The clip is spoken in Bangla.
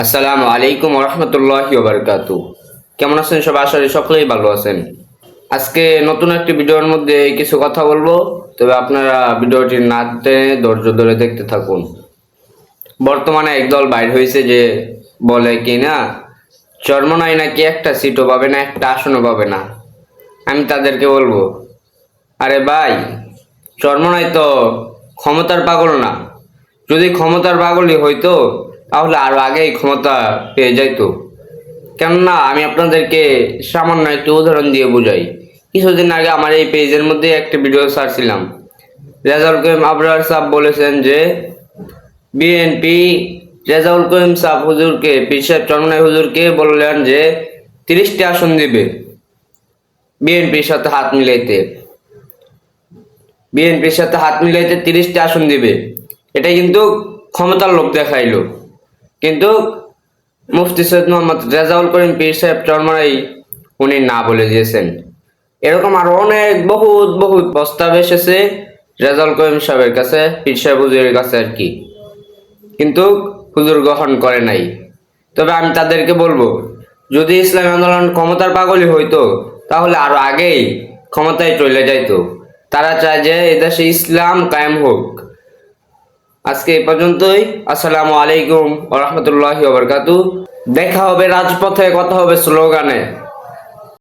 আসসালামু আলাইকুম রহমতুল্লাহি ওবারকাতু। কেমন আছেন সবাই? আশা করি সকলেই ভালো আছেন। আজকে নতুন একটি ভিডিওর মধ্যে কিছু কথা বলবো, তবে আপনারা ভিডিওটি না টেনে ধৈর্য ধরে দেখতে থাকুন। বর্তমানে একদল বাইর হয়েছে যে বলে কি না, চরমনাই নাকি একটা সিটও পাবে না, একটা আসনও পাবে না। আমি তাদেরকে বলবো, আরে ভাই, চরমনাই তো ক্ষমতার পাগল না। যদি ক্ষমতার পাগলই হইতো তাহলে আরো আগেই ক্ষমতা পেয়ে যাইতো। কেননা আমি আপনাদেরকে সামান্য একটি উদাহরণ দিয়ে বুঝাই। কিছুদিন আগে আমার এই পেজের মধ্যে একটা ভিডিও ছাড়ছিলাম। রেজাউল করিম আবরার সাহেব বলেছেন যে বিএনপি রেজাউল করিম সাহেব হুজুরকে, পীর সাহেব চরমনাই হুজুরকে বললেন যে 30টি আসন দিবে বিএনপির সাথে হাত মিলাইতে। বিএনপির সাথে হাত মিলাইতে 30টি আসন দিবে। এটা কিন্তু ক্ষমতার লোভ দেখাইলো। কিন্তু মুফতি সৈয়দ মোহাম্মদ রেজাউল করিম পীর সাহেব চরমনাই উনি না বলে দিয়েছেন। এরকম আরো অনেক বহুত বহুত প্রস্তাব এসেছে রেজাউল করিম সাহেবের কাছে, পীর সাহেব হুজুরের কাছে আর কি, কিন্তু হুজুর গ্রহণ করে নাই। তবে আমি তাদেরকে বলবো, যদি ইসলামী আন্দোলন ক্ষমতার পাগলই হইতো তাহলে আরো আগেই ক্ষমতায় চলে যাইতো। তারা চায় যে এদেশে ইসলাম কায়েম হোক। আজকে এই পর্যন্তই। আসসালামু আলাইকুম ওয়া রাহমাতুল্লাহি ওয়া বারাকাতুহু। দেখা হবে রাজপথে, কথা হবে স্লোগানে।